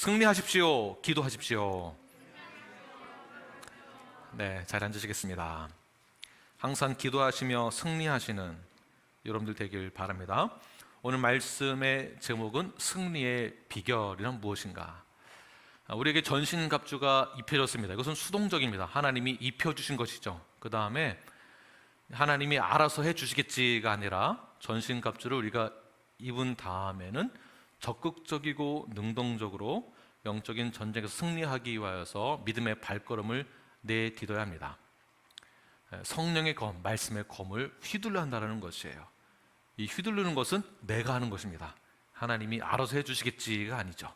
승리하십시오. 기도하십시오. 네, 잘 앉으시겠습니다. 항상 기도하시며 승리하시는 여러분들 되길 바랍니다. 오늘 말씀의 제목은 승리의 비결이란 무엇인가? 우리에게 전신갑주가 입혀졌습니다. 이것은 수동적입니다. 하나님이 입혀주신 것이죠. 그 다음에 하나님이 알아서 해주시겠지가 아니라 전신갑주를 우리가 입은 다음에는 적극적이고 능동적으로 영적인 전쟁에서 승리하기 위하여서 믿음의 발걸음을 내딛어야 합니다. 성령의 검, 말씀의 검을 휘둘러 한다는 것이에요. 이 휘두르는 것은 내가 하는 것입니다. 하나님이 알아서 해주시겠지가 아니죠.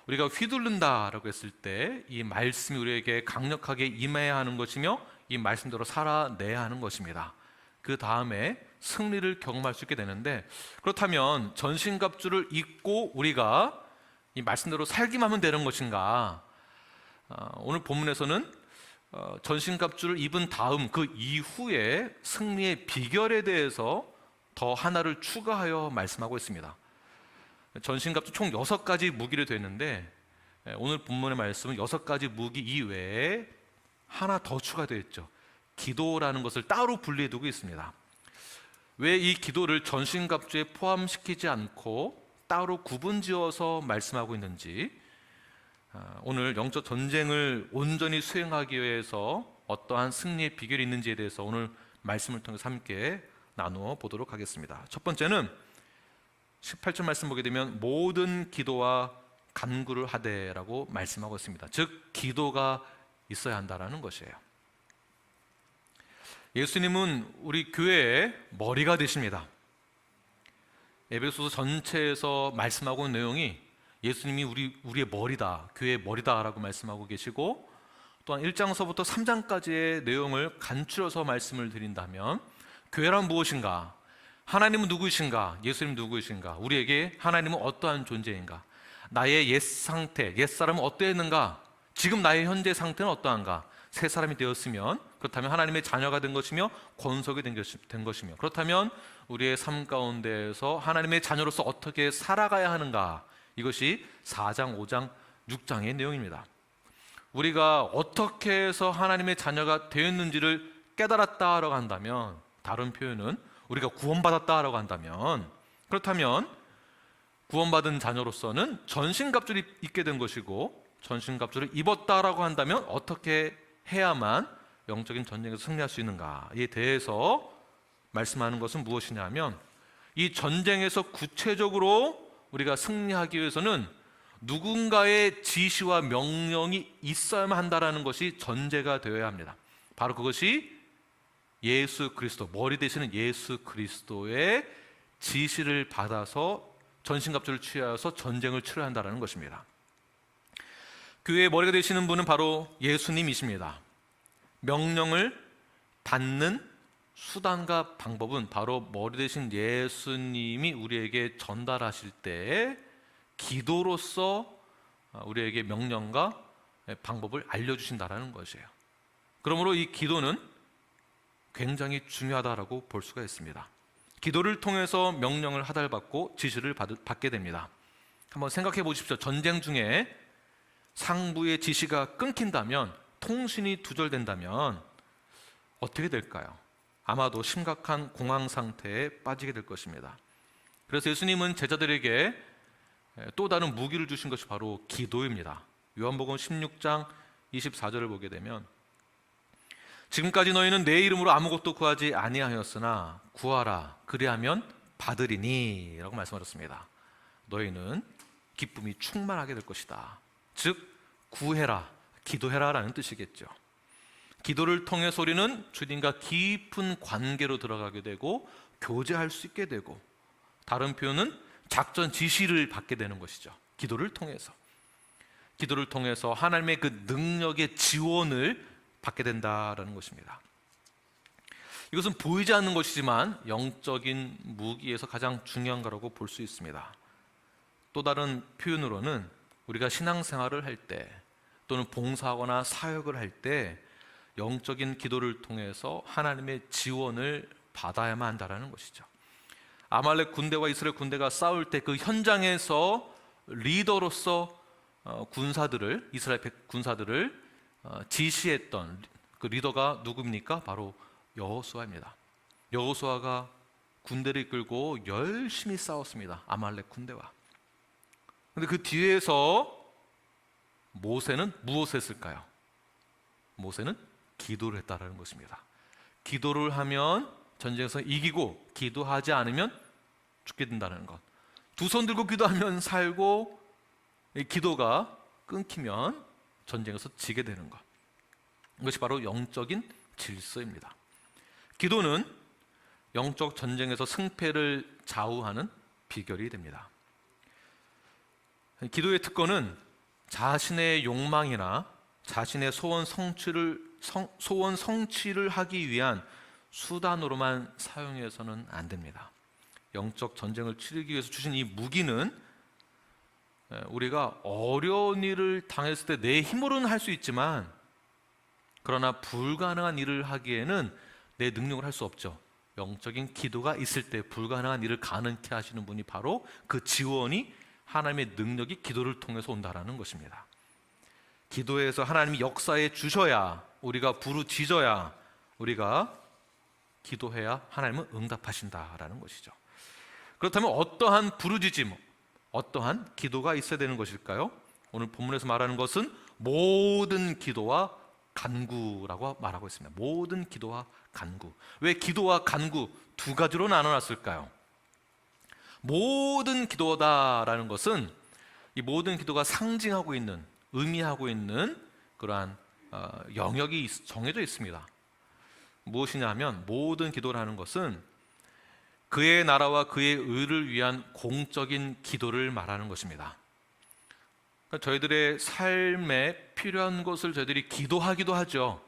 우리가 휘두른다라고 했을 때 이 말씀이 우리에게 강력하게 임해야 하는 것이며 이 말씀대로 살아내야 하는 것입니다. 그 다음에 승리를 경험할 수 있게 되는데, 그렇다면 전신갑주를 입고 우리가 이 말씀대로 살기만 하면 되는 것인가? 오늘 본문에서는 전신갑주를 입은 다음 그 이후에 승리의 비결에 대해서 더 하나를 추가하여 말씀하고 있습니다. 전신갑주 총 6가지 무기를 되는데, 오늘 본문의 말씀은 6가지 무기 이외에 하나 더 추가되어 있죠. 기도라는 것을 따로 분리해 두고 있습니다. 왜 이 기도를 전신갑주에 포함시키지 않고 따로 구분지어서 말씀하고 있는지, 오늘 영적 전쟁을 온전히 수행하기 위해서 어떠한 승리의 비결이 있는지에 대해서 오늘 말씀을 통해서 함께 나누어 보도록 하겠습니다. 첫 번째는 18절 말씀 보게 되면 모든 기도와 간구를 하되라고 말씀하고 있습니다. 즉 기도가 있어야 한다는 것이에요. 예수님은 우리 교회의 머리가 되십니다. 에베소서 전체에서 말씀하고 있는 내용이 예수님이 우리의 머리다, 교회의 머리다라고 말씀하고 계시고, 또한 1장서부터 3장까지의 내용을 간추려서 말씀을 드린다면 교회란 무엇인가? 하나님은 누구이신가? 예수님은 누구이신가? 우리에게 하나님은 어떠한 존재인가? 나의 옛 상태, 옛 사람은 어떠했는가? 지금 나의 현재 상태는 어떠한가? 새 사람이 되었으면, 그렇다면 하나님의 자녀가 된 것이며 권속이 된 것이며, 그렇다면 우리의 삶 가운데에서 하나님의 자녀로서 어떻게 살아가야 하는가? 이것이 4장, 5장, 6장의 내용입니다. 우리가 어떻게 해서 하나님의 자녀가 되었는지를 깨달았다라고 한다면, 다른 표현은 우리가 구원받았다라고 한다면, 그렇다면 구원받은 자녀로서는 전신갑주를 입게 된 것이고, 전신갑주를 입었다라고 한다면 어떻게 해야만 영적인 전쟁에서 승리할 수 있는가에 대해서 말씀하는 것은 무엇이냐면, 이 전쟁에서 구체적으로 우리가 승리하기 위해서는 누군가의 지시와 명령이 있어야만 한다라는 것이 전제가 되어야 합니다. 바로 그것이 예수 그리스도, 머리 되시는 예수 그리스도의 지시를 받아서 전신갑주를 취하여서 전쟁을 치러야 한다는 것입니다. 교회의 머리가 되시는 분은 바로 예수님이십니다. 명령을 받는 수단과 방법은 바로 머리 되신 예수님이 우리에게 전달하실 때 기도로서 우리에게 명령과 방법을 알려주신다는 것이에요. 그러므로 이 기도는 굉장히 중요하다고 볼 수가 있습니다. 기도를 통해서 명령을 하달받고 지시를 받게 됩니다. 한번 생각해 보십시오. 전쟁 중에 상부의 지시가 끊긴다면, 통신이 두절된다면 어떻게 될까요? 아마도 심각한 공황 상태에 빠지게 될 것입니다. 그래서 예수님은 제자들에게 또 다른 무기를 주신 것이 바로 기도입니다. 요한복음 16장 24절을 보게 되면, 지금까지 너희는 내 이름으로 아무것도 구하지 아니하였으나 구하라, 그리하면 받으리니 라고 말씀하셨습니다. 너희는 기쁨이 충만하게 될 것이다. 즉 구해라, 기도해라 라는 뜻이겠죠. 기도를 통해서 우리는 주님과 깊은 관계로 들어가게 되고 교제할 수 있게 되고, 다른 표현은 작전 지시를 받게 되는 것이죠. 기도를 통해서 하나님의 그 능력의 지원을 받게 된다라는 것입니다. 이것은 보이지 않는 것이지만 영적인 무기에서 가장 중요한 거라고 볼 수 있습니다. 또 다른 표현으로는 우리가 신앙생활을 할 때, 또는 봉사하거나 사역을 할 때 영적인 기도를 통해서 하나님의 지원을 받아야만 한다는 것이죠. 아말렉 군대와 이스라엘 군대가 싸울 때 그 현장에서 리더로서 군사들을 이스라엘 군사들을 지시했던 그 리더가 누구입니까? 바로 여호수아입니다. 여호수아가 군대를 이끌고 열심히 싸웠습니다. 아말렉 군대와. 그런데 그 뒤에서 모세는 무엇을 했을까요? 모세는 기도를 했다라는 것입니다. 기도를 하면 전쟁에서 이기고 기도하지 않으면 죽게 된다는 것. 두 손 들고 기도하면 살고 기도가 끊기면 전쟁에서 지게 되는 것. 이것이 바로 영적인 질서입니다. 기도는 영적 전쟁에서 승패를 좌우하는 비결이 됩니다. 기도의 특권은 자신의 욕망이나 자신의 소원 성취를 하기 위한 수단으로만 사용해서는 안 됩니다. 영적 전쟁을 치르기 위해서 주신 이 무기는 우리가 어려운 일을 당했을 때 내 힘으로는 할 수 있지만, 그러나 불가능한 일을 하기에는 내 능력을 할 수 없죠. 영적인 기도가 있을 때 불가능한 일을 가능케 하시는 분이 바로 그 지원이 하나님의 능력이 기도를 통해서 온다라는 것입니다. 기도에서 하나님이 역사해 주셔야, 우리가 부르짖어야, 우리가 기도해야 하나님은 응답하신다라는 것이죠. 그렇다면 어떠한 부르짖음, 어떠한 기도가 있어야 되는 것일까요? 오늘 본문에서 말하는 것은 모든 기도와 간구라고 말하고 있습니다. 모든 기도와 간구. 왜 기도와 간구 두 가지로 나눠놨을까요? 모든 기도다라는 것은 이 모든 기도가 상징하고 있는, 의미하고 있는 그러한 영역이 정해져 있습니다. 무엇이냐 하면, 모든 기도라는 것은 그의 나라와 그의 의를 위한 공적인 기도를 말하는 것입니다. 그러니까 저희들의 삶에 필요한 것을 저희들이 기도하기도 하죠.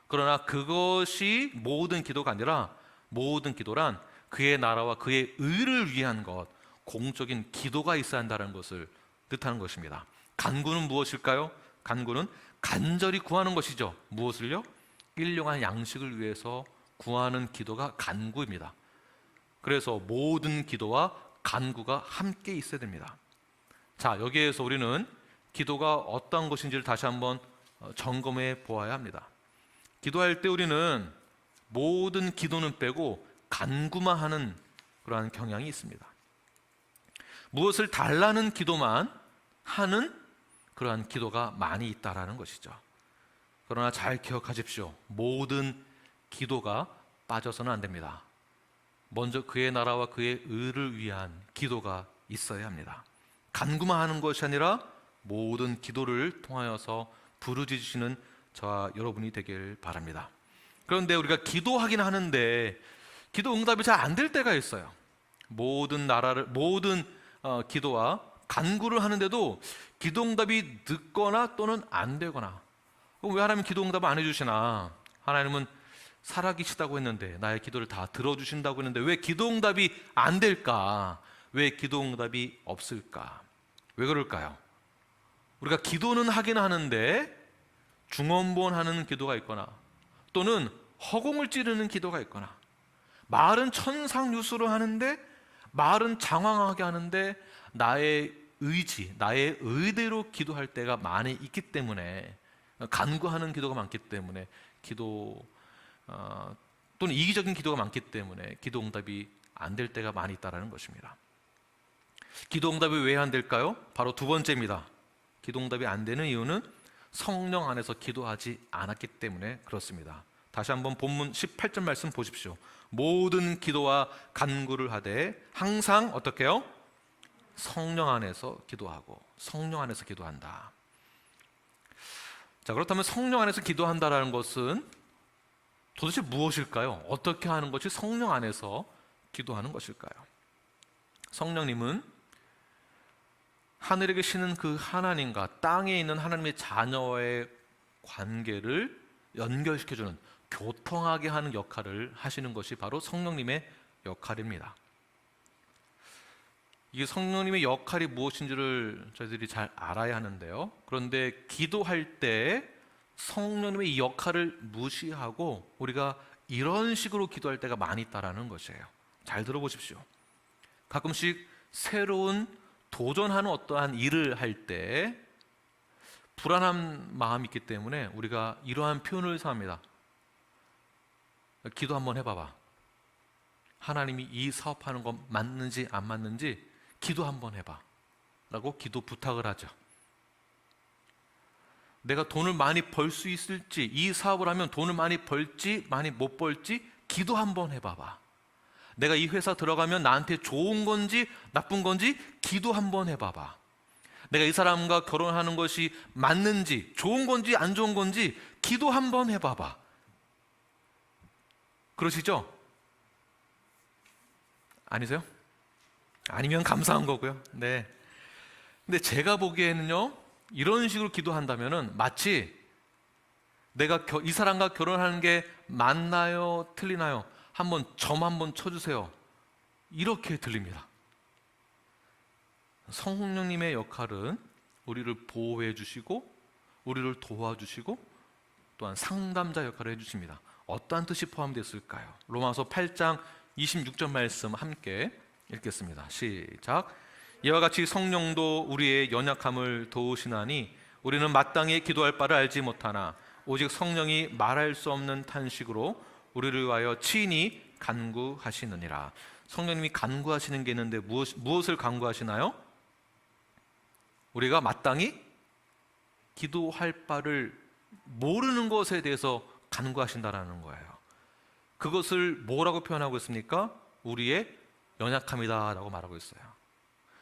그러나 그것이 모든 기도가 아니라, 모든 기도란 그의 나라와 그의 의를 위한 것, 공적인 기도가 있어야 한다는 것을 뜻하는 것입니다. 간구는 무엇일까요? 간구는 간절히 구하는 것이죠. 무엇을요? 일용할 양식을 위해서 구하는 기도가 간구입니다. 그래서 모든 기도와 간구가 함께 있어야 됩니다. 자, 여기에서 우리는 기도가 어떤 것인지를 다시 한번 점검해 보아야 합니다. 기도할 때 우리는 모든 기도는 빼고 간구만 하는 그러한 경향이 있습니다. 무엇을 달라는 기도만 하는 그러한 기도가 많이 있다라는 것이죠. 그러나 잘 기억하십시오. 모든 기도가 빠져서는 안 됩니다. 먼저 그의 나라와 그의 의를 위한 기도가 있어야 합니다. 간구만 하는 것이 아니라 모든 기도를 통하여서 부르짖으시는 저와 여러분이 되길 바랍니다. 그런데 우리가 기도하긴 하는데 기도 응답이 잘 안 될 때가 있어요. 모든 기도와 간구를 하는데도 기도 응답이 늦거나 또는 안 되거나, 왜 하나님 기도 응답을 안 해주시나? 하나님은 살아계시다고 했는데, 나의 기도를 다 들어주신다고 했는데 왜 기도 응답이 안 될까? 왜 기도 응답이 없을까? 왜 그럴까요? 우리가 기도는 하긴 하는데 중언부언하는 기도가 있거나, 또는 허공을 찌르는 기도가 있거나, 말은 천상유수로 하는데, 말은 장황하게 하는데 나의 의지, 나의 의대로 기도할 때가 많이 있기 때문에, 간구하는 기도가 많기 때문에, 또는 이기적인 기도가 많기 때문에 기도 응답이 안 될 때가 많이 있다는 것입니다. 기도 응답이 왜 안 될까요? 바로 두 번째입니다. 기도 응답이 안 되는 이유는 성령 안에서 기도하지 않았기 때문에 그렇습니다. 다시 한번 본문 18절 말씀 보십시오. 모든 기도와 간구를 하되 항상 어떻게 해요? 성령 안에서 기도하고, 성령 안에서 기도한다. 자, 그렇다면 성령 안에서 기도한다라는 것은 도대체 무엇일까요? 어떻게 하는 것이 성령 안에서 기도하는 것일까요? 성령님은 하늘에 계시는 그 하나님과 땅에 있는 하나님의 자녀와의 관계를 연결시켜주는, 교통하게 하는 역할을 하시는 것이 바로 성령님의 역할입니다. 이게 성령님의 역할이 무엇인지를 저희들이 잘 알아야 하는데요. 그런데 기도할 때 성령님의 이 역할을 무시하고 우리가 이런 식으로 기도할 때가 많이 있다는 것이에요. 잘 들어보십시오. 가끔씩 새로운 도전하는 어떠한 일을 할 때 불안한 마음이 있기 때문에 우리가 이러한 표현을 사용합니다. 기도 한번 해봐봐. 하나님이 이 사업하는 거 맞는지 안 맞는지 기도 한번 해봐 라고 기도 부탁을 하죠. 내가 돈을 많이 벌 수 있을지, 이 사업을 하면 돈을 많이 벌지 많이 못 벌지 기도 한번 해봐봐. 내가 이 회사 들어가면 나한테 좋은 건지 나쁜 건지 기도 한번 해봐봐. 내가 이 사람과 결혼하는 것이 맞는지 좋은 건지 안 좋은 건지 기도 한번 해봐봐. 그러시죠? 아니세요? 아니면 감사한 거고요. 네. 근데 제가 보기에는요, 이런 식으로 기도한다면은 마치 내가 이 사람과 결혼하는 게 맞나요? 틀리나요? 한번 점 한번 쳐주세요. 이렇게 들립니다. 성령님의 역할은 우리를 보호해 주시고 우리를 도와주시고 또한 상담자 역할을 해주십니다. 어떠한 뜻이 포함되었을까요? 로마서 8장 26절 말씀 함께 읽겠습니다. 시작. 이와 같이 성령도 우리의 연약함을 도우시나니 우리는 마땅히 기도할 바를 알지 못하나 오직 성령이 말할 수 없는 탄식으로 우리를 위하여 친히 간구하시느니라. 성령님이 간구하시는 게 있는데 무엇을 간구하시나요? 우리가 마땅히 기도할 바를 모르는 것에 대해서 간구하신다라는 거예요. 그것을 뭐라고 표현하고 있습니까? 우리의 연약함이다라고 말하고 있어요.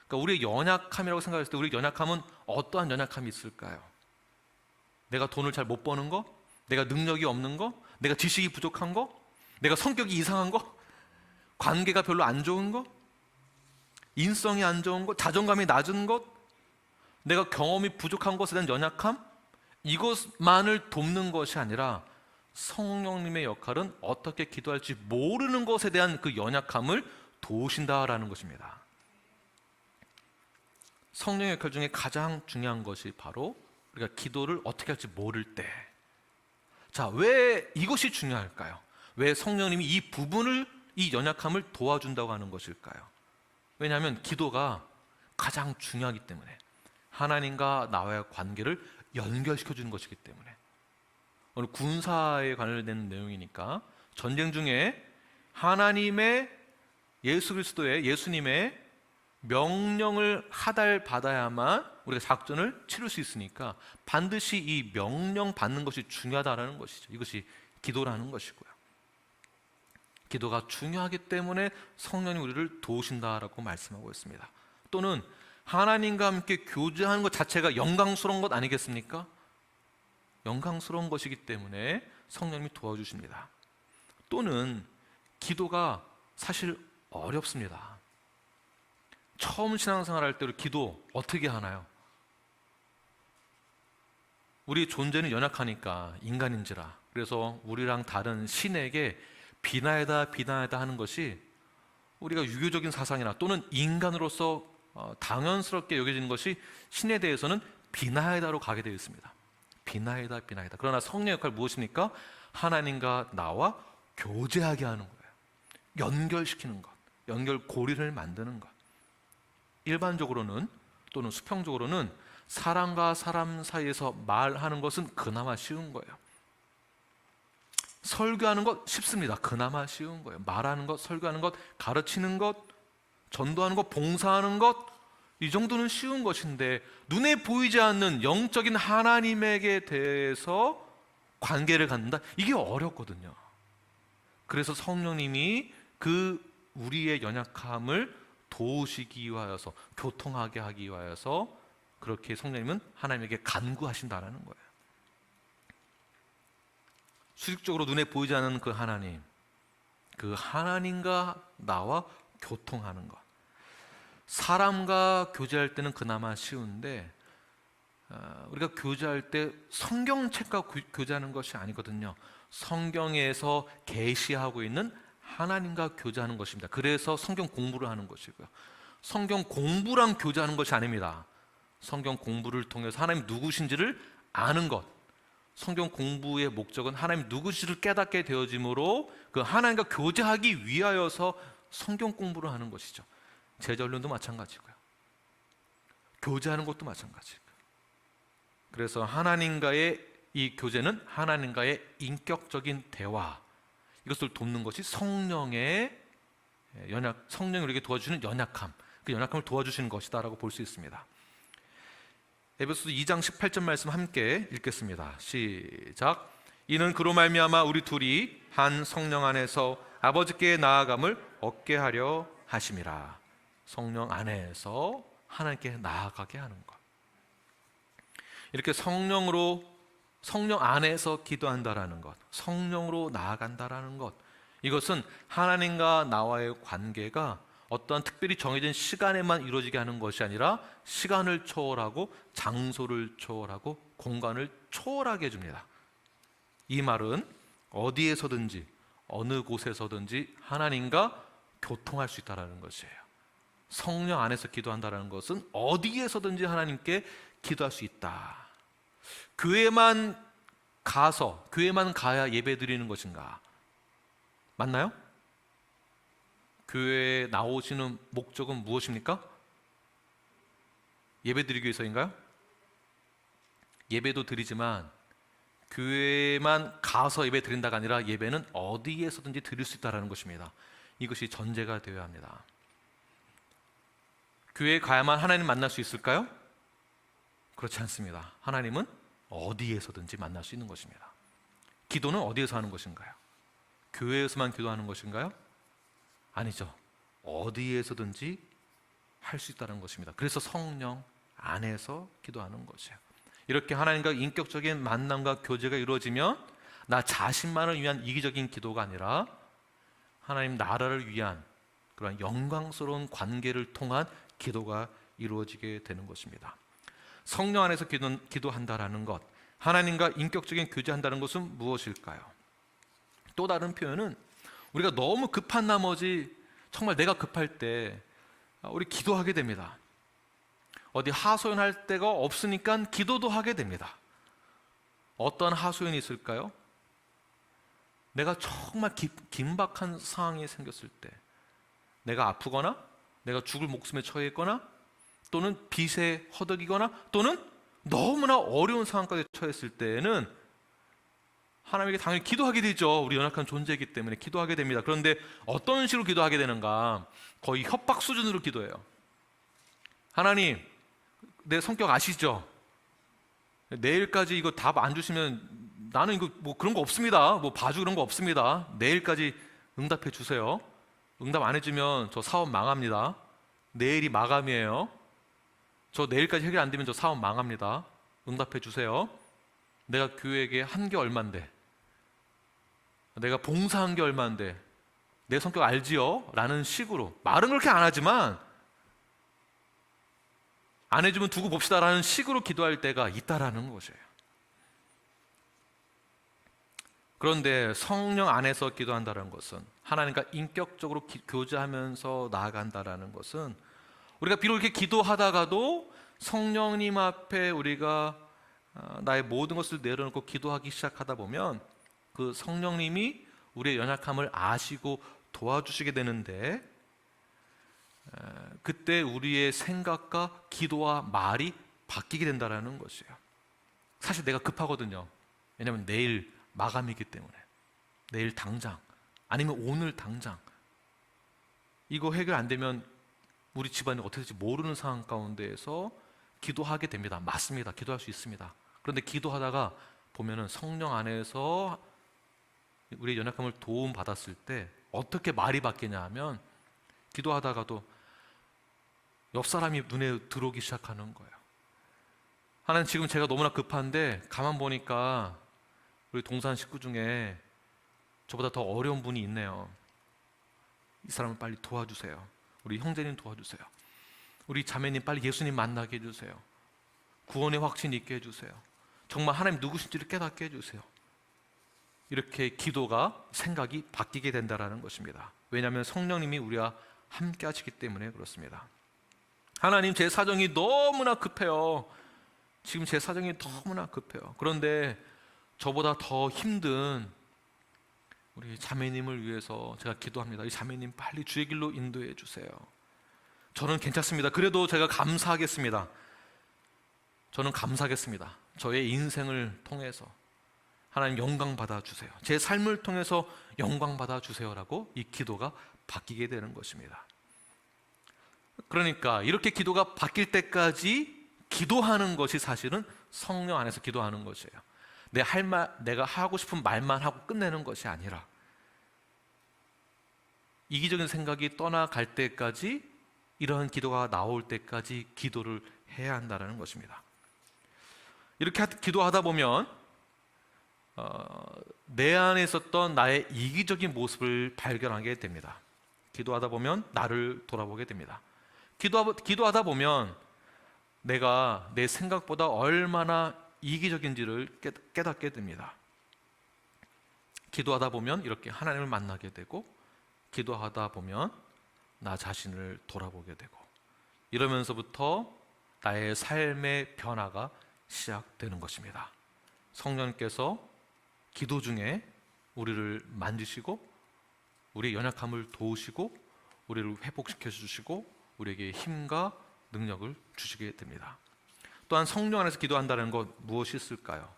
그러니까 우리의 연약함이라고 생각했을 때 우리의 연약함은 어떠한 연약함이 있을까요? 내가 돈을 잘 못 버는 거? 내가 능력이 없는 거? 내가 지식이 부족한 거? 내가 성격이 이상한 거? 관계가 별로 안 좋은 거? 인성이 안 좋은 것? 자존감이 낮은 것? 내가 경험이 부족한 것에 대한 연약함? 이것만을 돕는 것이 아니라 성령님의 역할은 어떻게 기도할지 모르는 것에 대한 그 연약함을 도우신다라는 것입니다. 성령의 역할 중에 가장 중요한 것이 바로 우리가 기도를 어떻게 할지 모를 때, 자, 왜 이것이 중요할까요? 왜 성령님이 이 부분을, 이 연약함을 도와준다고 하는 것일까요? 왜냐하면 기도가 가장 중요하기 때문에, 하나님과 나와의 관계를 연결시켜주는 것이기 때문에. 오늘 군사에 관련된 내용이니까 전쟁 중에 하나님의 예수 그리스도의 예수님의 명령을 하달받아야만 우리가 작전을 치를 수 있으니까 반드시 이 명령 받는 것이 중요하다는 것이죠. 이것이 기도라는 것이고요. 기도가 중요하기 때문에 성령이 우리를 도우신다라고 말씀하고 있습니다. 또는 하나님과 함께 교제하는 것 자체가 영광스러운 것 아니겠습니까? 영광스러운 것이기 때문에 성령님이 도와주십니다. 또는 기도가 사실 어렵습니다. 처음 신앙생활 할 때 기도 어떻게 하나요? 우리 존재는 연약하니까 인간인지라, 그래서 우리랑 다른 신에게 비나이다 비나이다 하는 것이 우리가 유교적인 사상이나 또는 인간으로서 당연스럽게 여겨지는 것이 신에 대해서는 비나이다로 가게 되어 있습니다. 비나이다 비나이다. 그러나 성령의 역할 무엇입니까? 하나님과 나와 교제하게 하는 거예요. 연결시키는 것, 연결고리를 만드는 것. 일반적으로는 또는 수평적으로는 사람과 사람 사이에서 말하는 것은 그나마 쉬운 거예요. 설교하는 것 쉽습니다. 그나마 쉬운 거예요. 말하는 것, 설교하는 것, 가르치는 것, 전도하는 것, 봉사하는 것, 이 정도는 쉬운 것인데 눈에 보이지 않는 영적인 하나님에게 대해서 관계를 갖는다? 이게 어렵거든요. 그래서 성령님이 그 우리의 연약함을 도우시기 위하여서, 교통하게 하기 위하여서 그렇게 성령님은 하나님에게 간구하신다는 거예요. 수직적으로 눈에 보이지 않는 그 하나님, 그 하나님과 나와 교통하는 것. 사람과 교제할 때는 그나마 쉬운데 우리가 교제할 때 성경책과 교제하는 것이 아니거든요. 성경에서 계시하고 있는 하나님과 교제하는 것입니다. 그래서 성경 공부를 하는 것이고요. 성경 공부랑 교제하는 것이 아닙니다. 성경 공부를 통해서 하나님 누구신지를 아는 것. 성경 공부의 목적은 하나님 누구신지를 깨닫게 되어짐으로 그 하나님과 교제하기 위하여서 성경 공부를 하는 것이죠. 제자 훈련도 마찬가지고요. 교제하는 것도 마찬가지고요. 그래서 하나님과의 이 교제는 하나님과의 인격적인 대화, 이것을 돕는 것이 성령이 우리에게 도와주시는 연약함, 그 연약함을 도와주시는 것이다라고 볼 수 있습니다. 에베소서 2장 18절 말씀 함께 읽겠습니다. 시작. 이는 그로 말미암아 우리 둘이 한 성령 안에서 아버지께 나아감을 얻게 하려 하심이라. 성령 안에서 하나님께 나아가게 하는 것. 이렇게 성령 안에서 기도한다라는 것, 성령으로 나아간다라는 것, 이것은 하나님과 나와의 관계가 어떠한 특별히 정해진 시간에만 이루어지게 하는 것이 아니라 시간을 초월하고 장소를 초월하고 공간을 초월하게 해줍니다. 이 말은 어디에서든지 어느 곳에서든지 하나님과 교통할 수 있다는 것이에요. 성령 안에서 기도한다는 것은 어디에서든지 하나님께 기도할 수 있다. 교회만 가야 예배 드리는 것인가? 맞나요? 교회에 나오시는 목적은 무엇입니까? 예배 드리기 위해서인가요? 예배도 드리지만 교회만 가서 예배 드린다가 아니라 예배는 어디에서든지 드릴 수 있다는 것입니다. 이것이 전제가 되어야 합니다. 교회에 가야만 하나님 만날 수 있을까요? 그렇지 않습니다. 하나님은 어디에서든지 만날 수 있는 것입니다. 기도는 어디에서 하는 것인가요? 교회에서만 기도하는 것인가요? 아니죠. 어디에서든지 할 수 있다는 것입니다. 그래서 성령 안에서 기도하는 것이에요. 이렇게 하나님과 인격적인 만남과 교제가 이루어지면 나 자신만을 위한 이기적인 기도가 아니라 하나님 나라를 위한 그런 영광스러운 관계를 통한 기도가 이루어지게 되는 것입니다. 성령 안에서 기도한다라는 것, 하나님과 인격적인 교제한다는 것은 무엇일까요? 또 다른 표현은 우리가 너무 급한 나머지 정말 내가 급할 때 우리 기도하게 됩니다. 어디 하소연할 데가 없으니까 기도도 하게 됩니다. 어떤 하소연이 있을까요? 내가 정말 긴박한 상황이 생겼을 때, 내가 아프거나 내가 죽을 목숨에 처해 있거나 또는 빚에 허덕이거나 또는 너무나 어려운 상황까지 처했을 때에는 하나님에게 당연히 기도하게 되죠. 우리 연약한 존재이기 때문에 기도하게 됩니다. 그런데 어떤 식으로 기도하게 되는가? 거의 협박 수준으로 기도해요. 하나님, 내 성격 아시죠? 내일까지 이거 답 안 주시면 나는 이거 뭐 그런 거 없습니다. 뭐 봐주 그런 거 없습니다. 내일까지 응답해 주세요. 응답 안 해주면 저 사업 망합니다. 내일이 마감이에요. 저 내일까지 해결 안 되면 저 사업 망합니다. 응답해 주세요. 내가 교회에게 한 게 얼만데, 내가 봉사한 게 얼만데, 내 성격 알지요? 라는 식으로 말은 그렇게 안 하지만 안 해주면 두고 봅시다 라는 식으로 기도할 때가 있다라는 것이에요. 그런데 성령 안에서 기도한다는 것은, 하나님과 인격적으로 교제하면서 나아간다라는 것은, 우리가 비록 이렇게 기도하다가도 성령님 앞에 우리가 나의 모든 것을 내려놓고 기도하기 시작하다 보면 그 성령님이 우리의 연약함을 아시고 도와주시게 되는데, 그때 우리의 생각과 기도와 말이 바뀌게 된다는 것이에요. 사실 내가 급하거든요. 왜냐하면 내일 마감이기 때문에, 내일 당장 아니면 오늘 당장 이거 해결 안 되면 우리 집안이 어떻게 될지 모르는 상황 가운데에서 기도하게 됩니다. 맞습니다. 기도할 수 있습니다. 그런데 기도하다가 보면은 성령 안에서 우리의 연약함을 도움받았을 때 어떻게 말이 바뀌냐 하면, 기도하다가도 옆 사람이 눈에 들어오기 시작하는 거예요. 하나님, 지금 제가 너무나 급한데 가만 보니까 우리 동산 식구 중에 저보다 더 어려운 분이 있네요. 이 사람을 빨리 도와주세요. 우리 형제님 도와주세요. 우리 자매님 빨리 예수님 만나게 해주세요. 구원의 확신 있게 해주세요. 정말 하나님 누구신지를 깨닫게 해주세요. 이렇게 기도가, 생각이 바뀌게 된다는 것입니다. 왜냐하면 성령님이 우리와 함께 하시기 때문에 그렇습니다. 하나님, 제 사정이 너무나 급해요. 지금 제 사정이 너무나 급해요. 그런데 저보다 더 힘든 우리 자매님을 위해서 제가 기도합니다. 이 자매님 빨리 주의 길로 인도해 주세요. 저는 괜찮습니다. 그래도 제가 감사하겠습니다. 저는 감사하겠습니다. 저의 인생을 통해서 하나님 영광 받아주세요. 제 삶을 통해서 영광 받아주세요라고 이 기도가 바뀌게 되는 것입니다. 그러니까 이렇게 기도가 바뀔 때까지 기도하는 것이 사실은 성령 안에서 기도하는 것이에요. 내가 하고 싶은 말만 하고 끝내는 것이 아니라 이기적인 생각이 떠나갈 때까지, 이러한 기도가 나올 때까지 기도를 해야 한다는 것입니다. 이렇게 기도하다 보면 내 안에 있었던 나의 이기적인 모습을 발견하게 됩니다. 기도하다 보면 나를 돌아보게 됩니다. 기도하다 보면 내가 내 생각보다 얼마나 이기적인지를 깨닫게 됩니다. 기도하다 보면 이렇게 하나님을 만나게 되고, 기도하다 보면 나 자신을 돌아보게 되고, 이러면서부터 나의 삶의 변화가 시작되는 것입니다. 성령께서 기도 중에 우리를 만지시고 우리의 연약함을 도우시고 우리를 회복시켜 주시고 우리에게 힘과 능력을 주시게 됩니다. 또한 성령 안에서 기도한다는 것 무엇이 있을까요?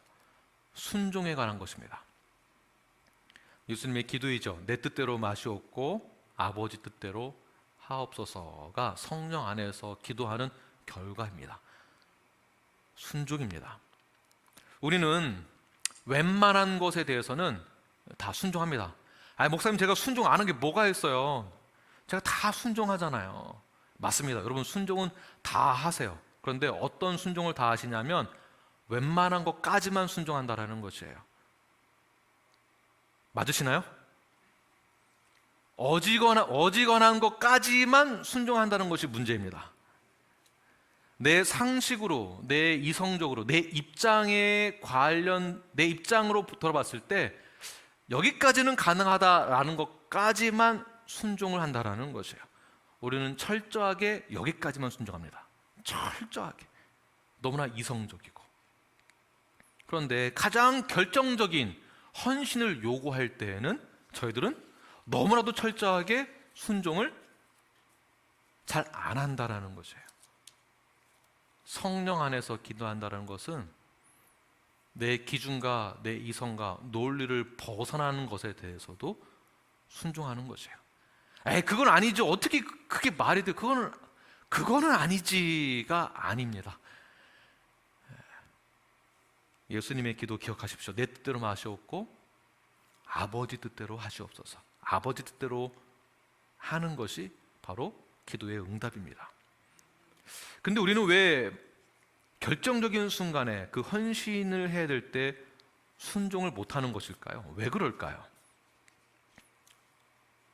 순종에 관한 것입니다. 예수님의 기도이죠. 내 뜻대로 마시옵고 아버지 뜻대로 하옵소서가 성령 안에서 기도하는 결과입니다. 순종입니다. 우리는 웬만한 것에 대해서는 다 순종합니다. 목사님, 제가 순종 안 한 게 뭐가 있어요? 제가 다 순종하잖아요. 맞습니다. 여러분, 순종은 다 하세요. 그런데 어떤 순종을 다 하시냐면 웬만한 것까지만 순종한다라는 것이에요. 맞으시나요? 어지간한 것까지만 순종한다는 것이 문제입니다. 내 상식으로, 내 이성적으로, 내 입장으로 돌아봤을 때 여기까지는 가능하다라는 것까지만 순종을 한다라는 것이에요. 우리는 철저하게 여기까지만 순종합니다. 철저하게. 너무나 이성적이고. 그런데 가장 결정적인 헌신을 요구할 때에는 저희들은 너무나도 철저하게 순종을 잘 안 한다라는 것이에요. 성령 안에서 기도한다는 것은 내 기준과 내 이성과 논리를 벗어나는 것에 대해서도 순종하는 것이에요. 그건 아니죠. 어떻게 그게 말이 돼? 그거는 아니지가 아닙니다. 예수님의 기도 기억하십시오. 내 뜻대로 마시옵고 아버지 뜻대로 하시옵소서. 아버지 뜻대로 하는 것이 바로 기도의 응답입니다. 근데 우리는 왜 결정적인 순간에 그 헌신을 해야 될 때 순종을 못하는 것일까요? 왜 그럴까요?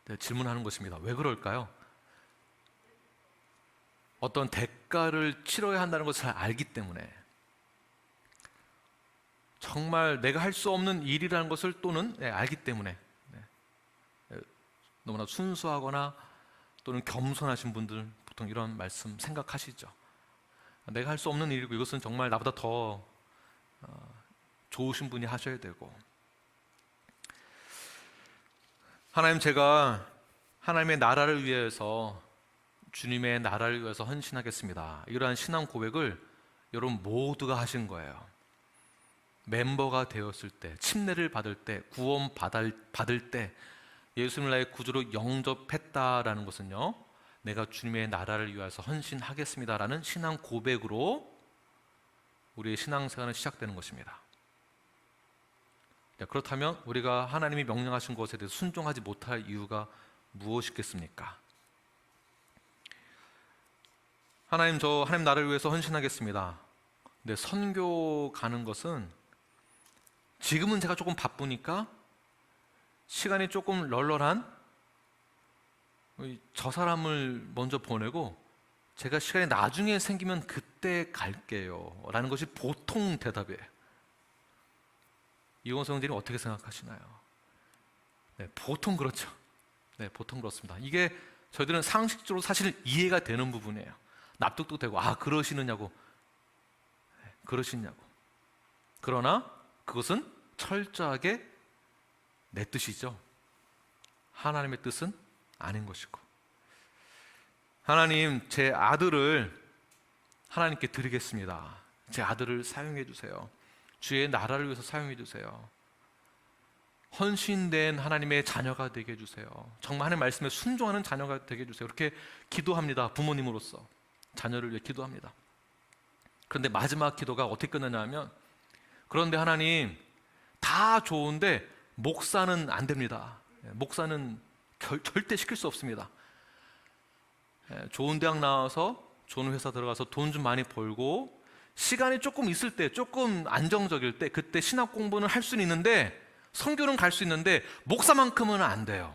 네, 질문하는 것입니다. 왜 그럴까요? 어떤 대가를 치러야 한다는 것을 잘 알기 때문에, 정말 내가 할 수 없는 일이라는 것을 또는 알기 때문에, 너무나 순수하거나 또는 겸손하신 분들은 보통 이런 말씀 생각하시죠. 내가 할 수 없는 일이고 이것은 정말 나보다 더 좋으신 분이 하셔야 되고, 하나님, 제가 하나님의 나라를 위해서, 주님의 나라를 위해서 헌신하겠습니다. 이러한 신앙 고백을 여러분 모두가 하신 거예요. 멤버가 되었을 때, 침례를 받을 때, 구원 받을 때 예수님을 나의 구주로 영접했다라는 것은요, 내가 주님의 나라를 위해서 헌신하겠습니다라는 신앙 고백으로 우리의 신앙생활은 시작되는 것입니다. 그렇다면 우리가 하나님이 명령하신 것에 대해서 순종하지 못할 이유가 무엇이겠습니까? 하나님, 저 하나님 나라를 위해서 헌신하겠습니다. 근데 선교 가는 것은 지금은 제가 조금 바쁘니까, 시간이 조금 널널한 저 사람을 먼저 보내고 제가 시간이 나중에 생기면 그때 갈게요 라는 것이 보통 대답이에요. 이원성 선생님 어떻게 생각하시나요? 네, 보통 그렇죠. 네, 보통 그렇습니다. 이게 저희들은 상식적으로 사실 이해가 되는 부분이에요. 납득도 되고, 그러시느냐고, 그러시냐고. 그러나 그것은 철저하게 내 뜻이죠. 하나님의 뜻은 아닌 것이고, 하나님, 제 아들을 하나님께 드리겠습니다. 제 아들을 사용해 주세요. 주의 나라를 위해서 사용해 주세요. 헌신된 하나님의 자녀가 되게 해주세요. 정말 하나님의 말씀에 순종하는 자녀가 되게 해주세요. 이렇게 기도합니다. 부모님으로서 자녀를 위해 기도합니다. 그런데 마지막 기도가 어떻게 끝나냐 하면, 그런데 하나님 다 좋은데 목사는 안 됩니다. 목사는 절대 시킬 수 없습니다. 좋은 대학 나와서 좋은 회사 들어가서 돈 좀 많이 벌고 시간이 조금 있을 때, 조금 안정적일 때, 그때 신학 공부는 할 수는 있는데, 선교는 갈 수 있는데 목사만큼은 안 돼요.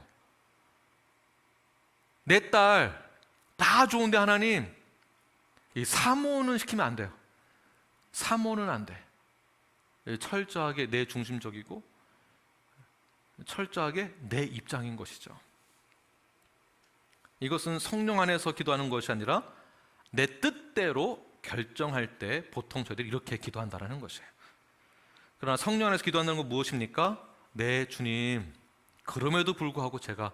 내 딸 다 좋은데 하나님, 이 사모는 시키면 안 돼요. 사모는 안 돼. 철저하게 내 중심적이고 철저하게 내 입장인 것이죠. 이것은 성령 안에서 기도하는 것이 아니라 내 뜻대로 결정할 때 보통 저희들이 이렇게 기도한다는 것이에요. 그러나 성령 안에서 기도한다는 건 무엇입니까? 네, 주님, 그럼에도 불구하고 제가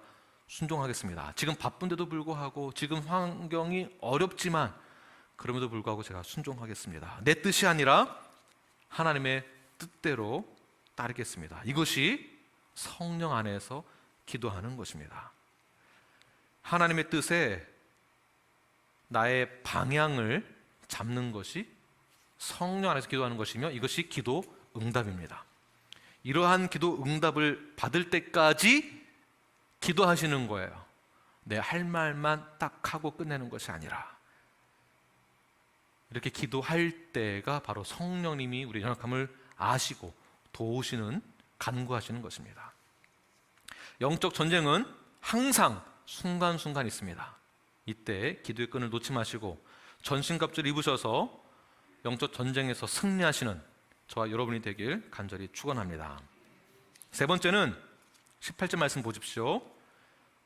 순종하겠습니다. 지금 바쁜데도 불구하고, 지금 환경이 어렵지만 그럼에도 불구하고 제가 순종하겠습니다. 내 뜻이 아니라 하나님의 뜻대로 따르겠습니다. 이것이 성령 안에서 기도하는 것입니다. 하나님의 뜻에 나의 방향을 잡는 것이 성령 안에서 기도하는 것이며, 이것이 기도 응답입니다. 이러한 기도 응답을 받을 때까지 기도하시는 거예요. 내 할 말만 딱 하고 끝내는 것이 아니라, 이렇게 기도할 때가 바로 성령님이 우리의 연약함을 아시고 도우시는, 간구하시는 것입니다. 영적 전쟁은 항상 순간순간 있습니다. 이때 기도의 끈을 놓지 마시고 전신갑주를 입으셔서 영적 전쟁에서 승리하시는 저와 여러분이 되길 간절히 축원합니다. 세 번째는 18절 말씀 보십시오.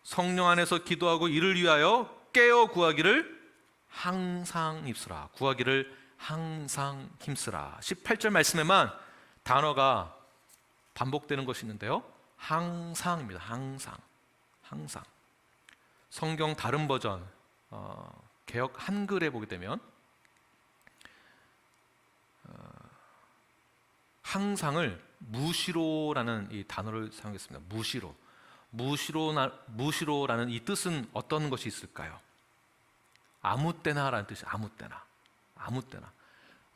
성령 안에서 기도하고 이를 위하여 깨어 구하기를 항상 힘쓰라. 구하기를 항상 힘쓰라. 18절 말씀에만 단어가 반복되는 것이 있는데요, 항상입니다. 항상. 항상. 성경 다른 버전, 개역 한글에 보게 되면 항상을 무시로라는 이 단어를 사용했습니다. 무시로. 무시로라는 이 뜻은 어떤 것이 있을까요? 아무 때나라는 뜻이 아무 때나. 아무 때나.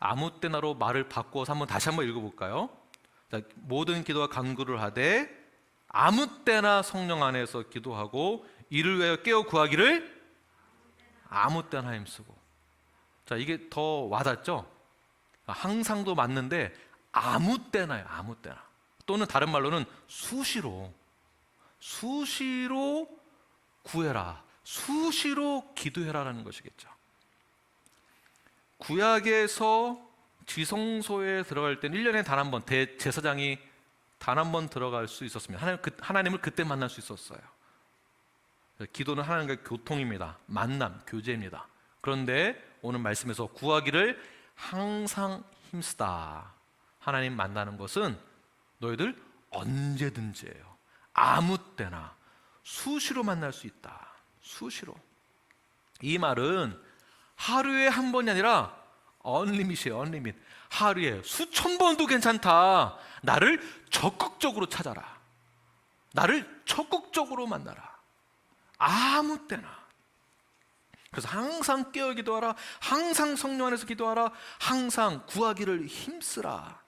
아무 때나로 말을 바꿔서 다시 한번 읽어볼까요? 자, 모든 기도와 간구를 하되 아무 때나 성령 안에서 기도하고 이를 위하여 깨어 구하기를 아무 때나 힘쓰고. 자, 이게 더 와닿죠? 항상도 맞는데 아무 때나요. 아무 때나. 또는 다른 말로는 수시로 구해라, 수시로 기도해라라는 것이겠죠. 구약에서 지성소에 들어갈 때는 1년에 단 한 번 대제사장이 단 한 번 들어갈 수 있었습니다. 하나님을 그때 만날 수 있었어요. 기도는 하나님과의 교통입니다. 만남, 교제입니다. 그런데 오늘 말씀에서 구하기를 항상 힘쓰다. 하나님 만나는 것은 너희들 언제든지예요. 아무 때나 수시로 만날 수 있다. 수시로. 이 말은 하루에 한 번이 아니라 언리밋이에요. 언리밋. 하루에 수천 번도 괜찮다. 나를 적극적으로 찾아라. 나를 적극적으로 만나라. 아무 때나. 그래서 항상 깨어 기도하라. 항상 성령 안에서 기도하라. 항상 구하기를 힘쓰라.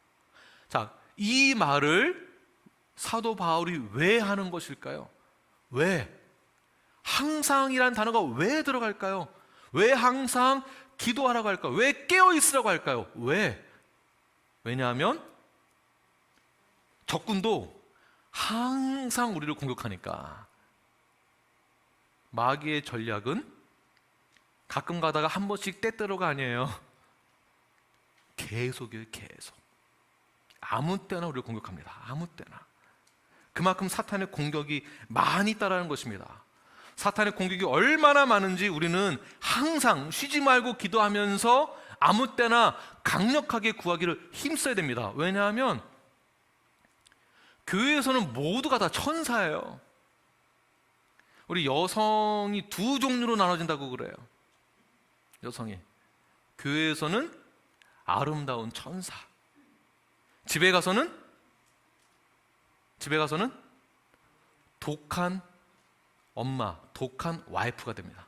자, 이 말을 사도 바울이 왜 하는 것일까요? 왜? 항상이란 단어가 왜 들어갈까요? 왜 항상 기도하라고 할까요? 왜 깨어 있으라고 할까요? 왜? 왜냐하면 적군도 항상 우리를 공격하니까. 마귀의 전략은 가끔 가다가 한 번씩 때때로가 아니에요. 계속이에요. 계속. 아무 때나 우리를 공격합니다. 아무 때나. 그만큼 사탄의 공격이 많이 있다는 것입니다. 사탄의 공격이 얼마나 많은지 우리는 항상 쉬지 말고 기도하면서 아무 때나 강력하게 구하기를 힘써야 됩니다. 왜냐하면 교회에서는 모두가 다 천사예요. 우리 여성이 두 종류로 나눠진다고 그래요. 여성이. 교회에서는 아름다운 천사. 집에 가서는 독한 엄마, 독한 와이프가 됩니다.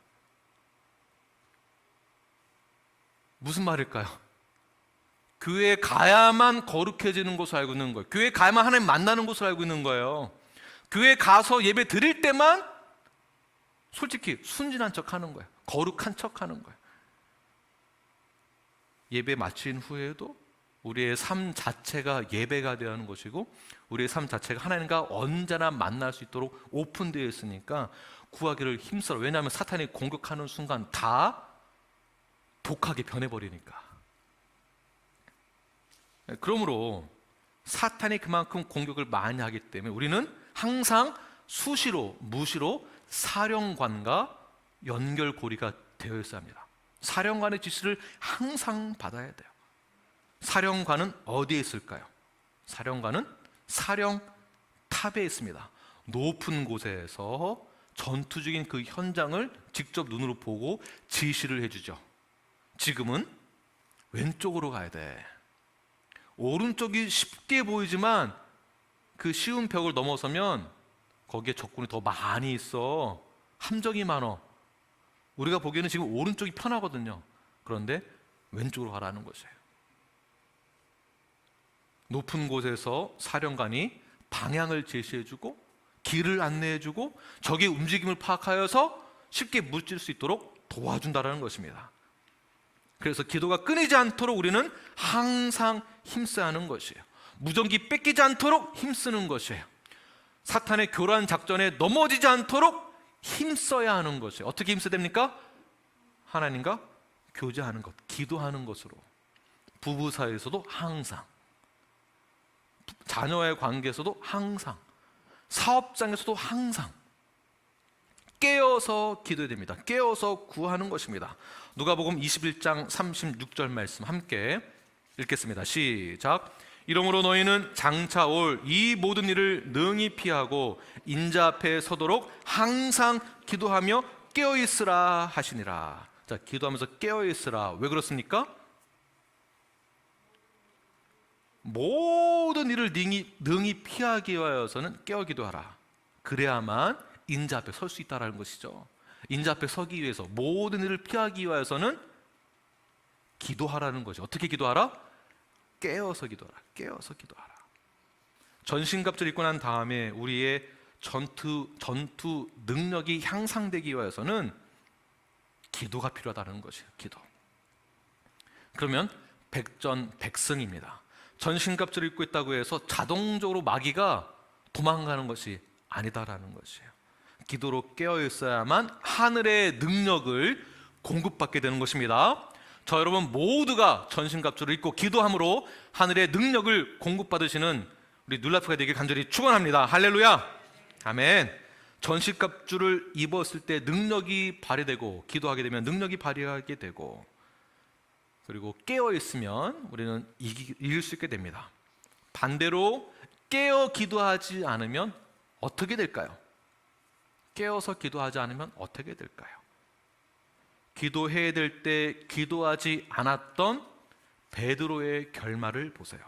무슨 말일까요? 교회에 가야만 거룩해지는 것을 알고 있는 거예요. 교회에 가야만 하나님 만나는 것을 알고 있는 거예요. 교회에 가서 예배 드릴 때만 솔직히 순진한 척 하는 거예요. 거룩한 척 하는 거예요. 예배 마친 후에도 우리의 삶 자체가 예배가 되어야 하는 것이고, 우리의 삶 자체가 하나님과 언제나 만날 수 있도록 오픈되어 있으니까 구하기를 힘들어. 왜냐하면 사탄이 공격하는 순간 다 독하게 변해버리니까. 그러므로 사탄이 그만큼 공격을 많이 하기 때문에 우리는 항상 수시로 무시로 사령관과 연결고리가 되어 있어야 합니다. 사령관의 지시를 항상 받아야 돼요. 사령관은 어디에 있을까요? 사령관은 사령탑에 있습니다. 높은 곳에서 전투 중인 그 현장을 직접 눈으로 보고 지시를 해주죠. 지금은 왼쪽으로 가야 돼. 오른쪽이 쉽게 보이지만 그 쉬운 벽을 넘어서면 거기에 적군이 더 많이 있어. 함정이 많어. 우리가 보기에는 지금 오른쪽이 편하거든요. 그런데 왼쪽으로 가라는 것이에요. 높은 곳에서 사령관이 방향을 제시해주고 길을 안내해주고 적의 움직임을 파악하여서 쉽게 무찔 수 있도록 도와준다는 것입니다. 그래서 기도가 끊이지 않도록 우리는 항상 힘써야 하는 것이에요. 무전기 뺏기지 않도록 힘쓰는 것이에요. 사탄의 교란 작전에 넘어지지 않도록 힘써야 하는 것이에요. 어떻게 힘써야 됩니까? 하나님과 교제하는 것, 기도하는 것으로. 부부 사이에서도 항상, 자녀와의 관계에서도 항상, 사업장에서도 항상 깨어서 기도해야 됩니다. 깨어서 구하는 것입니다. 누가복음 21장 36절 말씀 함께 읽겠습니다. 시작. 이러므로 너희는 장차 올 이 모든 일을 능히 피하고 인자 앞에 서도록 항상 기도하며 깨어있으라 하시니라. 자, 기도하면서 깨어있으라. 왜 그렇습니까? 모든 일을 능히 피하기 위하여서는 깨어 기도하라. 그래야만 인자 앞에 설 수 있다는 것이죠. 인자 앞에 서기 위해서 모든 일을 피하기 위하여서는 기도하라는 거죠. 어떻게 기도하라? 깨어서 기도하라. 깨어서 기도하라. 전신갑주를 입고 난 다음에 우리의 전투 능력이 향상되기 위해서는 기도가 필요하다는 것이에요. 기도. 그러면 백전백승입니다. 전신갑주를 입고 있다고 해서 자동적으로 마귀가 도망가는 것이 아니다라는 것이에요. 기도로 깨어 있어야만 하늘의 능력을 공급받게 되는 것입니다. 저 여러분 모두가 전신갑주를 입고 기도함으로 하늘의 능력을 공급받으시는 우리 눌라프가 되길 간절히 축원합니다. 할렐루야. 아멘. 전신갑주를 입었을 때 능력이 발휘되고 기도하게 되면 능력이 발휘하게 되고, 그리고 깨어 있으면 우리는 이길 수 있게 됩니다. 반대로 깨어 기도하지 않으면 어떻게 될까요? 깨어서 기도하지 않으면 어떻게 될까요? 기도해야 될 때 기도하지 않았던 베드로의 결말을 보세요.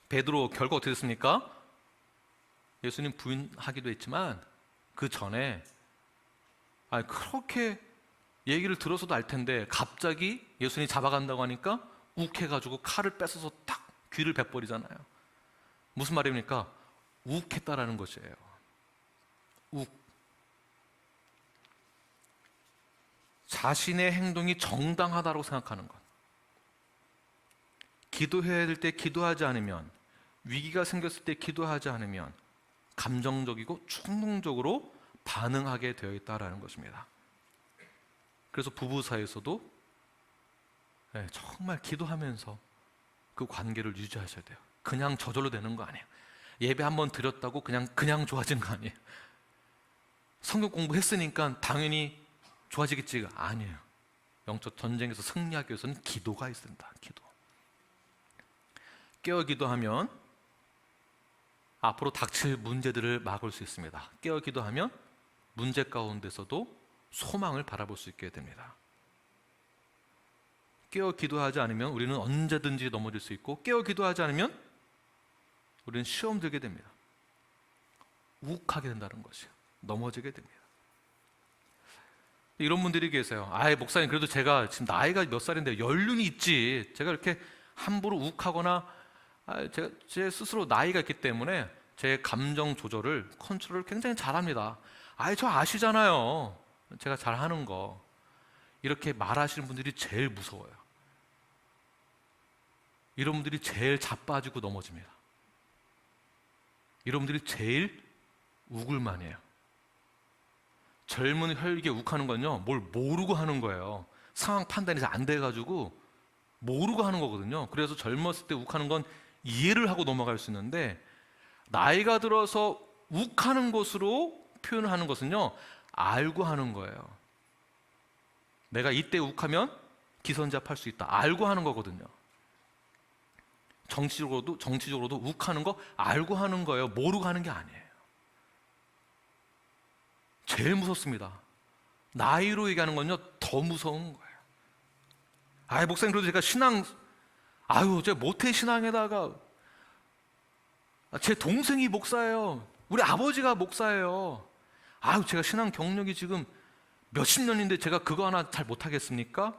베드로 결과 어떻게 됐습니까? 예수님 부인하기도 했지만 그 전에 그렇게 얘기를 들어서도 알 텐데 갑자기 예수님이 잡아간다고 하니까 욱해가지고 칼을 뺏어서 딱 귀를 베버리잖아요. 무슨 말입니까? 욱했다라는 것이에요. 욱. 자신의 행동이 정당하다고 생각하는 것. 기도해야 될 때 기도하지 않으면, 위기가 생겼을 때 기도하지 않으면 감정적이고 충동적으로 반응하게 되어 있다는 것입니다. 그래서 부부 사이에서도 정말 기도하면서 그 관계를 유지하셔야 돼요. 그냥 저절로 되는 거 아니에요. 예배 한번 드렸다고 그냥 좋아지는 거 아니에요. 성경 공부했으니까 당연히 좋아지겠지가 아니에요. 영적 전쟁에서 승리하기 위해서는 기도가 있어야 된다. 기도. 깨어 기도하면 앞으로 닥칠 문제들을 막을 수 있습니다. 깨어 기도하면 문제 가운데서도 소망을 바라볼 수 있게 됩니다. 깨어 기도하지 않으면 우리는 언제든지 넘어질 수 있고, 깨어 기도하지 않으면 우리는 시험 들게 됩니다. 욱하게 된다는 것이요, 넘어지게 됩니다. 이런 분들이 계세요. 목사님, 그래도 제가 지금 나이가 몇 살인데 연륜이 있지, 제가 이렇게 함부로 욱하거나 제가 제 스스로 나이가 있기 때문에 제 감정 조절을, 컨트롤을 굉장히 잘합니다. 저 아시잖아요, 제가 잘하는 거. 이렇게 말하시는 분들이 제일 무서워요. 이런 분들이 제일 자빠지고 넘어집니다. 이런 분들이 제일 우글만해요. 젊은 혈기에 욱하는 건요, 뭘 모르고 하는 거예요. 상황 판단이 잘 안 돼가지고 모르고 하는 거거든요. 그래서 젊었을 때 욱하는 건 이해를 하고 넘어갈 수 있는데, 나이가 들어서 욱하는 것으로 표현을 하는 것은요, 알고 하는 거예요. 내가 이때 욱하면 기선제압할 수 있다, 알고 하는 거거든요. 정치적으로도 욱하는 거 알고 하는 거예요. 모르고 하는 게 아니에요. 제일 무섭습니다. 나이로 얘기하는 건요, 더 무서운 거예요. 목사님, 그래도 제가 제가 모태 신앙에다가 제 동생이 목사예요, 우리 아버지가 목사예요, 제가 신앙 경력이 지금 몇십 년인데 제가 그거 하나 잘 못하겠습니까?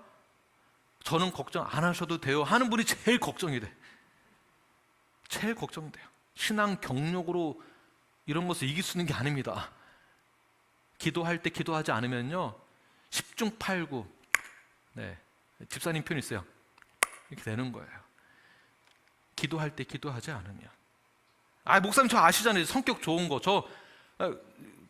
저는 걱정 안 하셔도 돼요 하는 분이 제일 걱정이 돼. 제일 걱정돼요. 신앙 경력으로 이런 것을 이길 수 있는 게 아닙니다. 기도할 때 기도하지 않으면요, 10중 8구, 집사님 표현 있어요, 이렇게 되는 거예요. 기도할 때 기도하지 않으면. 목사님, 저 아시잖아요, 성격 좋은 거.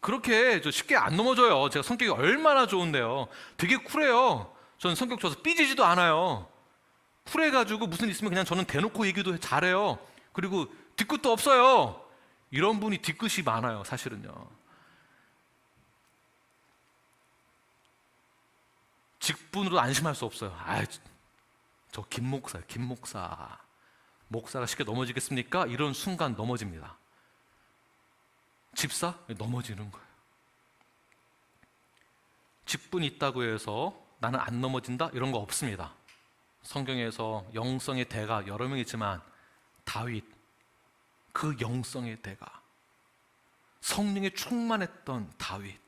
그렇게 쉽게 안 넘어져요. 제가 성격이 얼마나 좋은데요. 되게 쿨해요. 저는 성격 좋아서 삐지지도 않아요. 쿨해가지고 무슨 일 있으면 그냥 저는 대놓고 얘기도 잘해요. 그리고 뒤끝도 없어요. 이런 분이 뒤끝이 많아요, 사실은요. 직분으로 안심할 수 없어요. 저 김 목사예요, 김 목사. 목사가 쉽게 넘어지겠습니까? 이런 순간 넘어집니다. 집사? 넘어지는 거예요. 직분이 있다고 해서 나는 안 넘어진다? 이런 거 없습니다. 성경에서 영성의 대가 여러 명 있지만 다윗, 그 영성의 대가, 성령에 충만했던 다윗,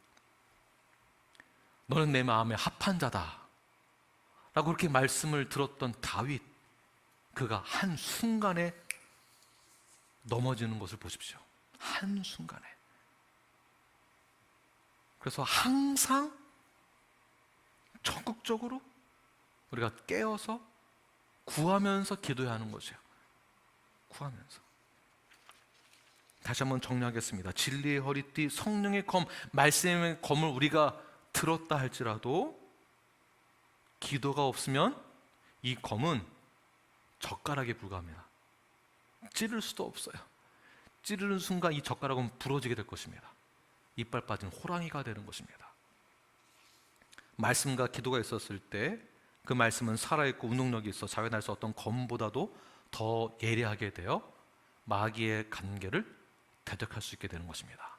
너는 내 마음에 합한 자다 라고 그렇게 말씀을 들었던 다윗, 그가 한순간에 넘어지는 것을 보십시오. 한순간에. 그래서 항상 적극적으로 우리가 깨어서 구하면서 기도해야 하는 것이에요. 구하면서. 다시 한번 정리하겠습니다. 진리의 허리띠, 성령의 검, 말씀의 검을 우리가 들었다 할지라도 기도가 없으면 이 검은 젓가락에 불과합니다. 찌를 수도 없어요. 찌르는 순간 이 젓가락은 부러지게 될 것입니다. 이빨 빠진 호랑이가 되는 것입니다. 말씀과 기도가 있었을 때 그 말씀은 살아있고 운동력이 있어 자외날 수 어떤 검보다도 더 예리하게 되어 마귀의 간계를 대적할 수 있게 되는 것입니다.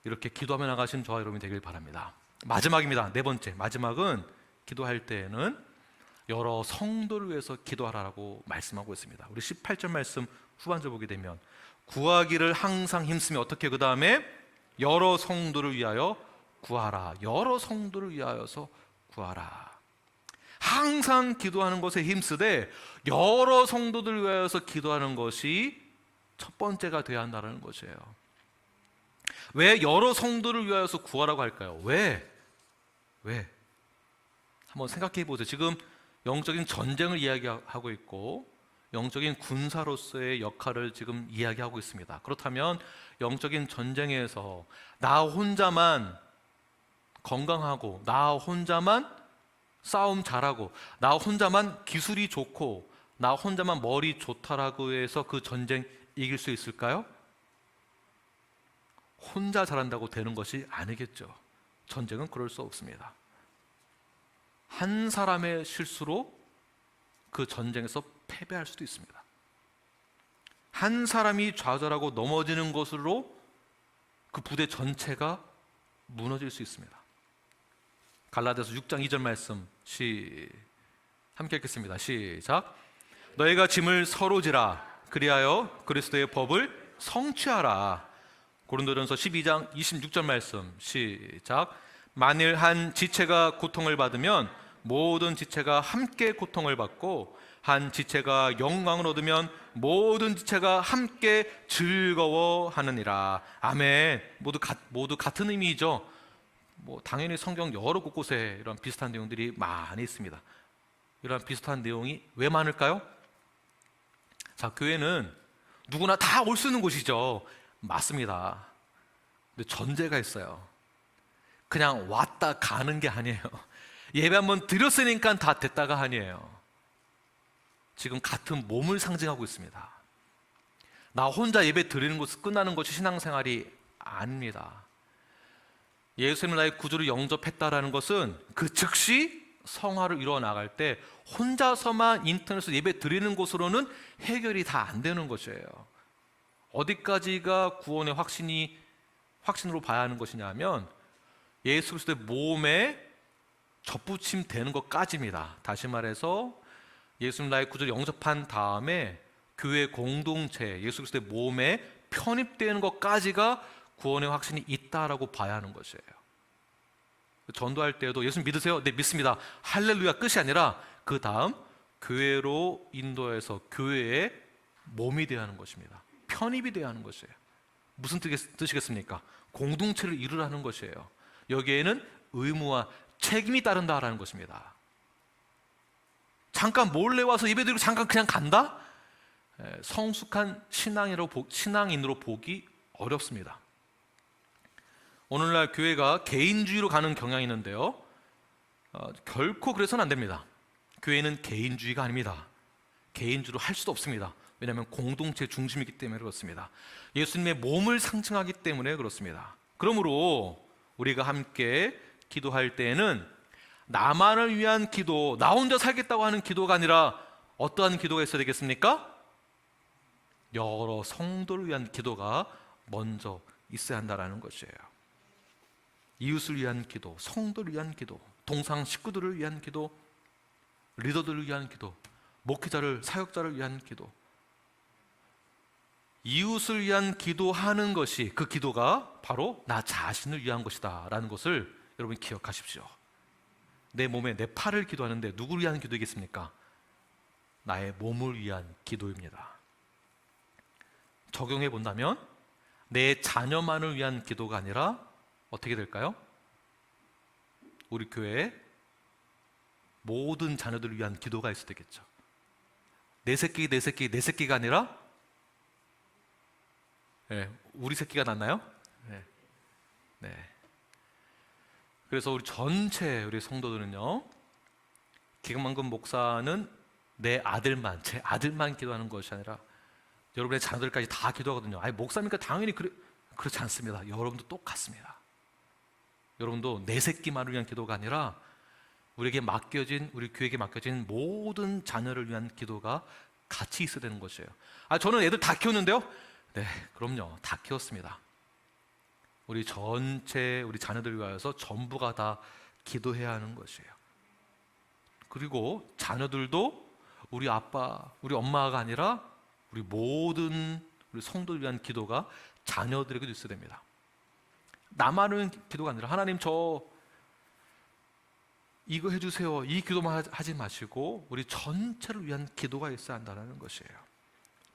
이렇게 기도하며 나가신 저와 여러분이 되길 바랍니다. 마지막입니다. 네 번째, 마지막은 기도할 때에는 여러 성도를 위해서 기도하라고 말씀하고 있습니다. 우리 18절 말씀 후반절 보게 되면 구하기를 항상 힘쓰며 어떻게, 그 다음에 여러 성도를 위하여 구하라. 여러 성도를 위하여서 구하라. 항상 기도하는 것에 힘쓰되 여러 성도들을 위하여서 기도하는 것이 첫 번째가 되어야 한다는 것이에요. 왜 여러 성도를 위하여서 구하라고 할까요? 왜? 한번 생각해 보세요. 지금 영적인 전쟁을 이야기하고 있고 영적인 군사로서의 역할을 지금 이야기하고 있습니다. 그렇다면 영적인 전쟁에서 나 혼자만 건강하고 나 혼자만 싸움 잘하고 나 혼자만 기술이 좋고 나 혼자만 머리 좋다라고 해서 그 전쟁 이길 수 있을까요? 혼자 잘한다고 되는 것이 아니겠죠. 전쟁은 그럴 수 없습니다. 한 사람의 실수로 그 전쟁에서 패배할 수도 있습니다. 한 사람이 좌절하고 넘어지는 것으로 그 부대 전체가 무너질 수 있습니다. 갈라디아서 6장 2절 말씀 함께 읽겠습니다. 시작. 너희가 짐을 서로 지라. 그리하여 그리스도의 법을 성취하라. 고린도전서 12장 26절 말씀. 시작. 만일 한 지체가 고통을 받으면 모든 지체가 함께 고통을 받고, 한 지체가 영광을 얻으면 모든 지체가 함께 즐거워하느니라. 아멘. 모두 같은 의미이죠. 당연히 성경 여러 곳곳에 이런 비슷한 내용들이 많이 있습니다. 이런 비슷한 내용이 왜 많을까요? 자, 교회는 누구나 다 올 수 있는 곳이죠. 맞습니다. 근데 전제가 있어요. 그냥 왔다 가는 게 아니에요. 예배 한번 드렸으니까 다 됐다가 아니에요. 지금 같은 몸을 상징하고 있습니다. 나 혼자 예배 드리는 것이 끝나는 것이 신앙생활이 아닙니다. 예수님을 나의 구주로 영접했다라는 것은 그 즉시 성화를 이루어 나갈 때 혼자서만 인터넷에서 예배 드리는 것으로는 해결이 다 안 되는 것이에요. 어디까지가 구원의 확신으로 봐야 하는 것이냐면 예수 그리스도의 몸에 접붙임 되는 것까지입니다. 다시 말해서 예수님 나의 구주를 영접한 다음에 교회 공동체, 예수 그리스도의 몸에 편입되는 것까지가 구원의 확신이 있다라고 봐야 하는 것이에요. 전도할 때에도 예수님 믿으세요? 네, 믿습니다. 할렐루야 끝이 아니라 그 다음 교회로 인도해서 교회의 몸이 되어야 하는 것입니다. 편입이 되어야 하는 것이에요. 무슨 뜻이겠습니까? 공동체를 이루라는 것이에요. 여기에는 의무와 책임이 따른다라는 것입니다. 잠깐 몰래 와서 예배드리고 잠깐 그냥 간다? 성숙한 신앙인으로 보기 어렵습니다. 오늘날 교회가 개인주의로 가는 경향이 있는데요, 결코 그래서는 안 됩니다. 교회는 개인주의가 아닙니다. 개인주의로 할 수도 없습니다. 왜냐하면 공동체 중심이기 때문에 그렇습니다. 예수님의 몸을 상징하기 때문에 그렇습니다. 그러므로 우리가 함께 기도할 때에는 나만을 위한 기도, 나 혼자 살겠다고 하는 기도가 아니라 어떠한 기도가 있어야 되겠습니까? 여러 성도를 위한 기도가 먼저 있어야 한다는 것이에요. 이웃을 위한 기도, 성도를 위한 기도, 동상 식구들을 위한 기도, 리더들을 위한 기도, 목회자를, 사역자를 위한 기도. 이웃을 위한 기도하는 것이, 그 기도가 바로 나 자신을 위한 것이다 라는 것을 여러분 기억하십시오. 내 몸에 내 팔을 기도하는데 누구를 위한 기도이겠습니까? 나의 몸을 위한 기도입니다. 적용해 본다면 내 자녀만을 위한 기도가 아니라 어떻게 될까요? 우리 교회에 모든 자녀들을 위한 기도가 있어야 되겠죠. 내 새끼가 아니라 우리 새끼가 낫나요? 네. 그래서 우리 전체 우리 성도들은요, 김만근 목사는 제 아들만 기도하는 것이 아니라 여러분의 자녀들까지 다 기도하거든요. 아니, 목사니까 당연히 그렇지 않습니다. 여러분도 똑같습니다. 여러분도 내 새끼만을 위한 기도가 아니라 우리 교회에게 맡겨진 모든 자녀를 위한 기도가 같이 있어야 되는 것이에요. 저는 애들 다 키웠는데요. 네, 그럼요. 다 키웠습니다. 우리 전체 우리 자녀들을 위하여서 전부가 다 기도해야 하는 것이에요. 그리고 자녀들도 우리 아빠, 우리 엄마가 아니라 우리 모든 우리 성도를 위한 기도가 자녀들에게도 있어야 됩니다. 나만을 위한 기도가 아니라 하나님 저 이거 해주세요, 이 기도만 하지 마시고 우리 전체를 위한 기도가 있어야 한다는 것이에요.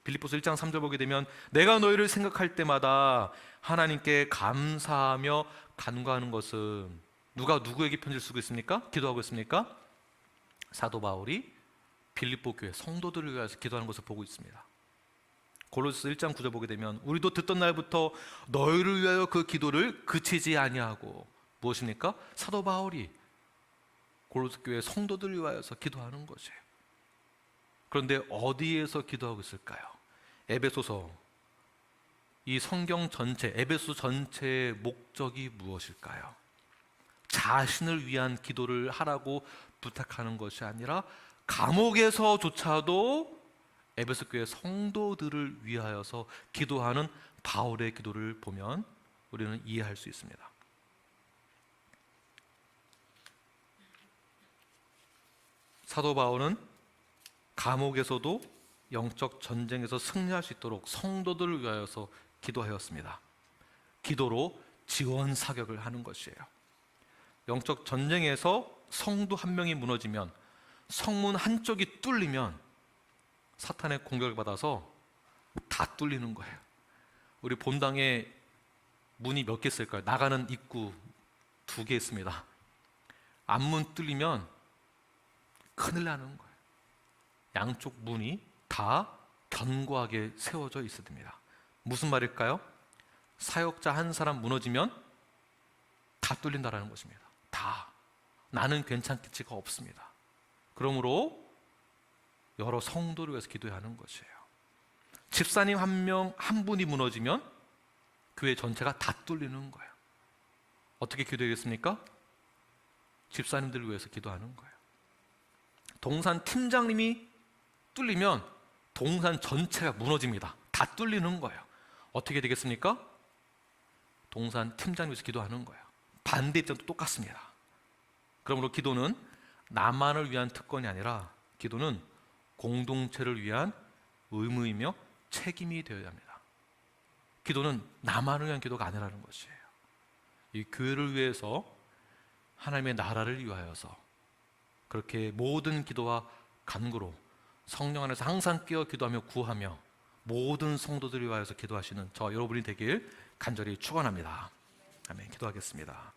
빌립보서 1장 3절 보게 되면 내가 너희를 생각할 때마다 하나님께 감사하며 간구하는 것은, 누가 누구에게 편지를 쓰고 있습니까? 기도하고 있습니까? 사도 바울이 빌립보 교회 성도들을 위해서 기도하는 것을 보고 있습니다. 골로새서 1장 9절 보게 되면 우리도 듣던 날부터 너희를 위하여 그 기도를 그치지 아니하고, 무엇입니까? 사도 바울이 골로새 교회 성도들을 위하여서 기도하는 것이에요. 그런데 어디에서 기도하고 있을까요? 에베소서, 이 성경 전체, 에베소 전체의 목적이 무엇일까요? 자신을 위한 기도를 하라고 부탁하는 것이 아니라 감옥에서조차도 에베소 교회 성도들을 위하여서 기도하는 바울의 기도를 보면 우리는 이해할 수 있습니다. 사도 바울은 감옥에서도 영적 전쟁에서 승리할 수 있도록 성도들을 위하여서 기도하였습니다. 기도로 지원 사격을 하는 것이에요. 영적 전쟁에서 성도 한 명이 무너지면, 성문 한쪽이 뚫리면 사탄의 공격을 받아서 다 뚫리는 거예요. 우리 본당에 문이 몇 개 있을까요? 나가는 입구 2개 있습니다. 앞문 뚫리면 큰일 나는 거예요. 양쪽 문이 다 견고하게 세워져 있어야 됩니다. 무슨 말일까요? 사역자 한 사람 무너지면 다 뚫린다라는 것입니다. 다. 나는 괜찮겠지가 없습니다. 그러므로 여러 성도를 위해서 기도해야 하는 것이에요. 집사님 한 분이 무너지면 교회 전체가 다 뚫리는 거예요. 어떻게 기도하겠습니까? 집사님들을 위해서 기도하는 거예요. 동산 팀장님이 뚫리면 동산 전체가 무너집니다. 다 뚫리는 거예요. 어떻게 되겠습니까? 동산 팀장님 위해서 기도하는 거예요. 반대 입장도 똑같습니다. 그러므로 기도는 나만을 위한 특권이 아니라 기도는 공동체를 위한 의무이며 책임이 되어야 합니다. 기도는 나만을 위한 기도가 아니라는 것이에요. 이 교회를 위해서, 하나님의 나라를 위하여서 그렇게 모든 기도와 간구로 성령 안에서 항상 깨어 기도하며 구하며 모든 성도들을 위하여서 기도하시는 저 여러분이 되길 간절히 축원합니다. 아멘. 기도하겠습니다.